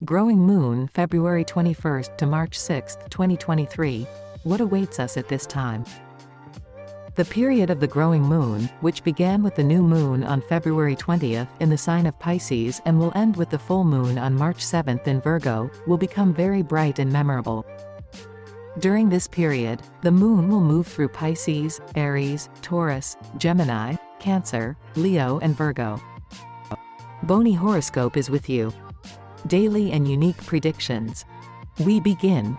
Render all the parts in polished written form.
Growing Moon, February 21st to March 6, 2023. What awaits us at this time? The period of the growing moon, which began with the new moon on February 20th in the sign of Pisces and will end with the full moon on March 7th in Virgo, will become very bright and memorable. During this period, the moon will move through Pisces, Aries, Taurus, Gemini, Cancer, Leo and Virgo. Bony Horoscope is with you. Daily and unique predictions. We begin.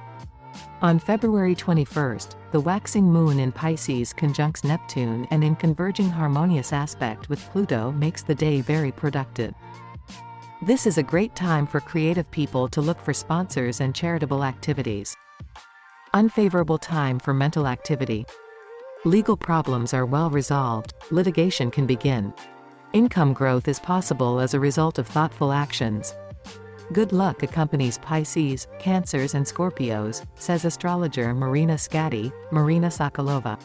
On February 21st, the waxing moon in Pisces conjuncts Neptune and in converging harmonious aspect with Pluto makes the day very productive. This is a great time for creative people to look for sponsors and charitable activities. Unfavorable time for mental activity. Legal problems are well resolved, litigation can begin. Income growth is possible as a result of thoughtful actions. Good luck accompanies Pisces, Cancers and Scorpios, says astrologer Marina Sokolova.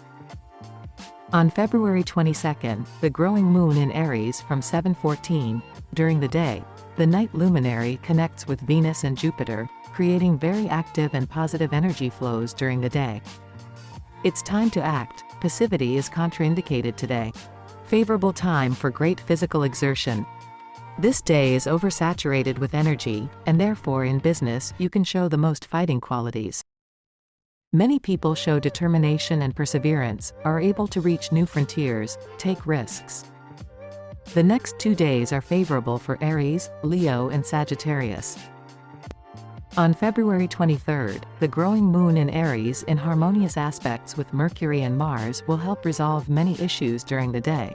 On February 22nd, the growing moon in Aries from 7:14, during the day, the night luminary connects with Venus and Jupiter, creating very active and positive energy flows during the day. It's time to act. Passivity is contraindicated today. Favorable time for great physical exertion. This day is oversaturated with energy, and therefore in business you can show the most fighting qualities. Many people show determination and perseverance, are able to reach new frontiers, take risks. The next 2 days are favorable for Aries, Leo and Sagittarius. On February 23rd, the growing moon in Aries in harmonious aspects with Mercury and Mars will help resolve many issues during the day.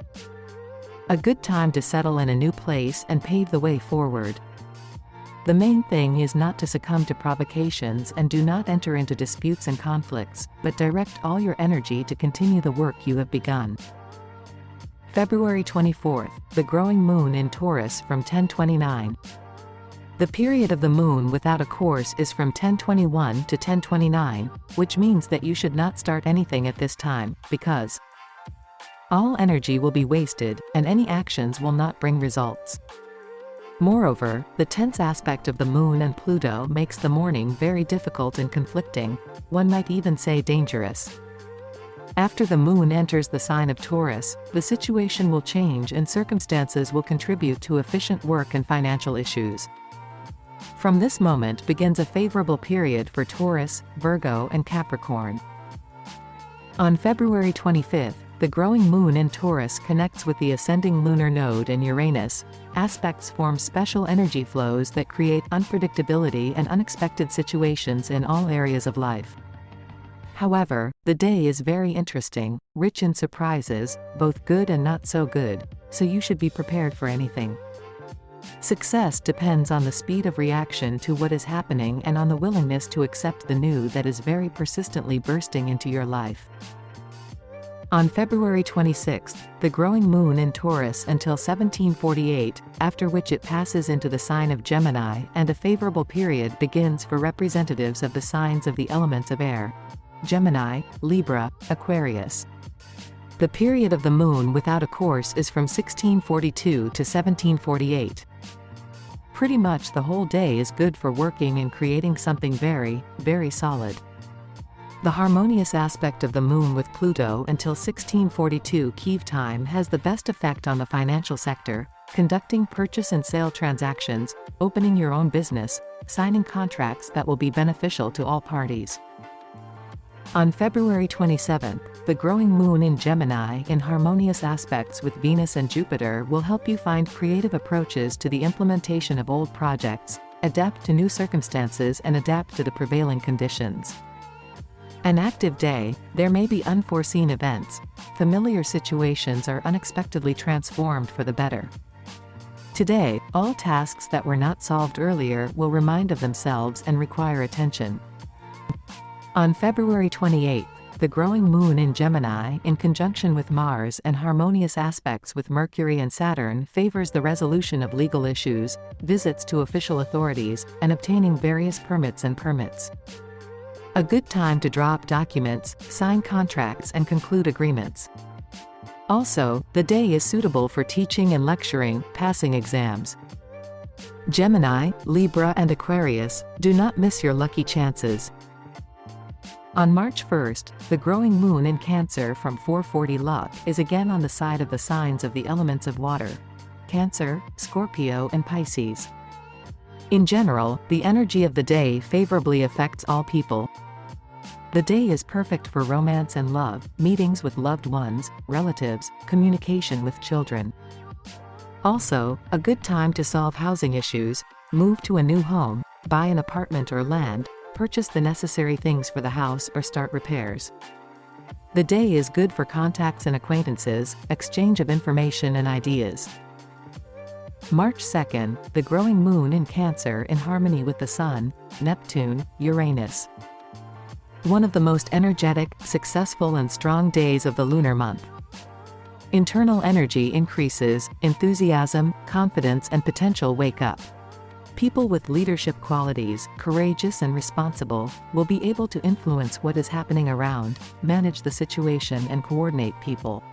A good time to settle in a new place and pave the way forward. The main thing is not to succumb to provocations and do not enter into disputes and conflicts, but direct all your energy to continue the work you have begun. February 24th, the growing moon in Taurus from 10:29. The period of the moon without a course is from 10:21 to 10:29, which means that you should not start anything at this time, because all energy will be wasted, and any actions will not bring results. Moreover, the tense aspect of the moon and Pluto makes the morning very difficult and conflicting, one might even say dangerous. After the moon enters the sign of Taurus, the situation will change and circumstances will contribute to efficient work and financial issues. From this moment begins a favorable period for Taurus, Virgo and Capricorn. On February 25th, the growing moon in Taurus connects with the ascending lunar node in Uranus. Aspects form special energy flows that create unpredictability and unexpected situations in all areas of life. However, the day is very interesting, rich in surprises, both good and not so good, so you should be prepared for anything. Success depends on the speed of reaction to what is happening and on the willingness to accept the new that is very persistently bursting into your life. On February 26th, the growing moon in Taurus until 17:48, after which it passes into the sign of Gemini and a favorable period begins for representatives of the signs of the elements of air: Gemini, Libra, Aquarius. The period of the moon without a course is from 16:42 to 17:48. Pretty much the whole day is good for working and creating something very, very solid. The harmonious aspect of the moon with Pluto until 16:42 Kyiv time has the best effect on the financial sector, conducting purchase and sale transactions, opening your own business, signing contracts that will be beneficial to all parties. On February 27th, the growing moon in Gemini in harmonious aspects with Venus and Jupiter will help you find creative approaches to the implementation of old projects, adapt to new circumstances and adapt to the prevailing conditions. An active day, there may be unforeseen events. Familiar situations are unexpectedly transformed for the better. Today, all tasks that were not solved earlier will remind of themselves and require attention. On February 28th, the growing moon in Gemini in conjunction with Mars and harmonious aspects with Mercury and Saturn favors the resolution of legal issues, visits to official authorities, and obtaining various permits. A good time to draw up documents, sign contracts and conclude agreements. Also, the day is suitable for teaching and lecturing, passing exams. Gemini, Libra and Aquarius, do not miss your lucky chances. On March 1st, the growing moon in Cancer from 4:40 luck is again on the side of the signs of the elements of water: Cancer, Scorpio and Pisces. In general, the energy of the day favorably affects all people. The day is perfect for romance and love, meetings with loved ones, relatives, communication with children. Also, a good time to solve housing issues, move to a new home, buy an apartment or land, purchase the necessary things for the house or start repairs. The day is good for contacts and acquaintances, exchange of information and ideas. March 2nd, the growing moon in Cancer in harmony with the Sun, Neptune, Uranus. One of the most energetic, successful and strong days of the lunar month. Internal energy increases, enthusiasm, confidence and potential wake up. People with leadership qualities, courageous and responsible, will be able to influence what is happening around, manage the situation and coordinate people.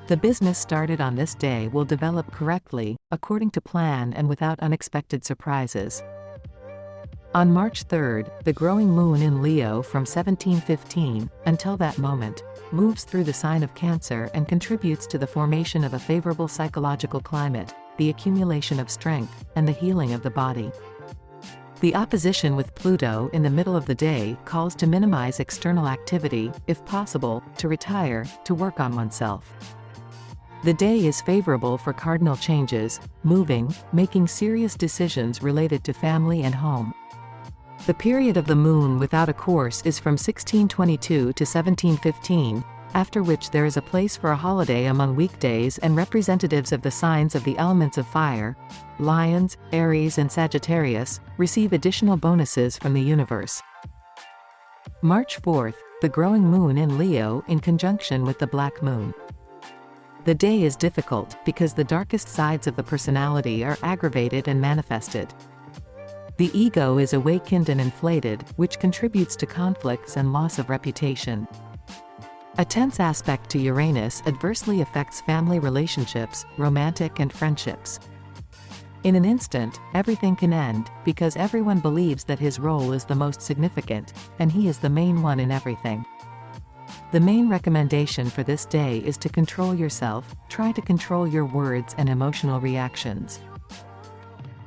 The business started on this day will develop correctly, according to plan and without unexpected surprises. On March 3rd, the growing moon in Leo from 1715, until that moment, moves through the sign of Cancer and contributes to the formation of a favorable psychological climate, the accumulation of strength, and the healing of the body. The opposition with Pluto in the middle of the day calls to minimize external activity, if possible, to retire, to work on oneself. The day is favorable for cardinal changes, moving, making serious decisions related to family and home. The period of the moon without a course is from 1622 to 1715, after which there is a place for a holiday among weekdays, and representatives of the signs of the elements of fire, Lions, Aries and Sagittarius, receive additional bonuses from the universe. March 4th, the growing moon in Leo in conjunction with the black moon. The day is difficult because the darkest sides of the personality are aggravated and manifested. The ego is awakened and inflated, which contributes to conflicts and loss of reputation. A tense aspect to Uranus adversely affects family relationships, romantic and friendships. In an instant, everything can end, because everyone believes that his role is the most significant, and he is the main one in everything. The main recommendation for this day is to control yourself, try to control your words and emotional reactions.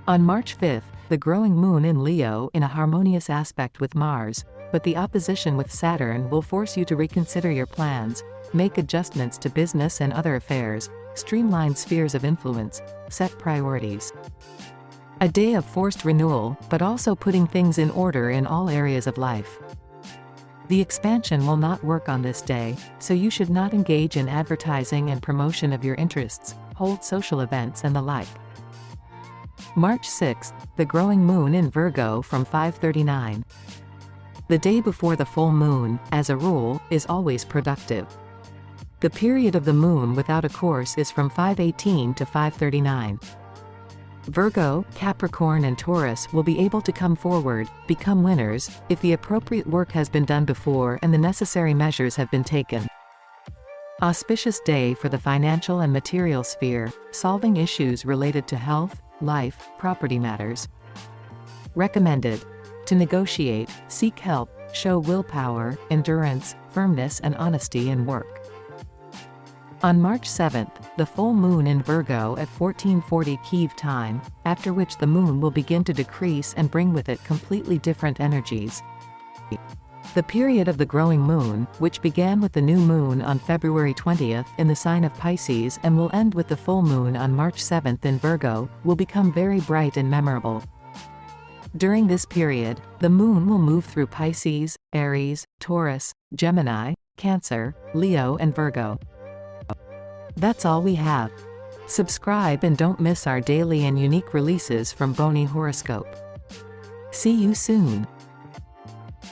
On March 5th, the growing moon in Leo in a harmonious aspect with Mars, but the opposition with Saturn will force you to reconsider your plans, make adjustments to business and other affairs, streamline spheres of influence, set priorities. A day of forced renewal, but also putting things in order in all areas of life. The expansion will not work on this day, so you should not engage in advertising and promotion of your interests, hold social events and the like. March 6th, the growing moon in Virgo from 5:39. The day before the full moon, as a rule, is always productive. The period of the moon without a course is from 5:18 to 5:39. Virgo, Capricorn and Taurus will be able to come forward, become winners, if the appropriate work has been done before and the necessary measures have been taken. Auspicious day for the financial and material sphere, solving issues related to health, life, property matters. Recommended: to negotiate, seek help, show willpower, endurance, firmness and honesty in work. On March 7th, the full moon in Virgo at 14:40 Kyiv time, after which the moon will begin to decrease and bring with it completely different energies. The period of the growing moon, which began with the new moon on February 20th in the sign of Pisces and will end with the full moon on March 7th in Virgo, will become very bright and memorable. During this period, the moon will move through Pisces, Aries, Taurus, Gemini, Cancer, Leo and Virgo. That's all we have. Subscribe and don't miss our daily and unique releases from Bony Horoscope. See you soon.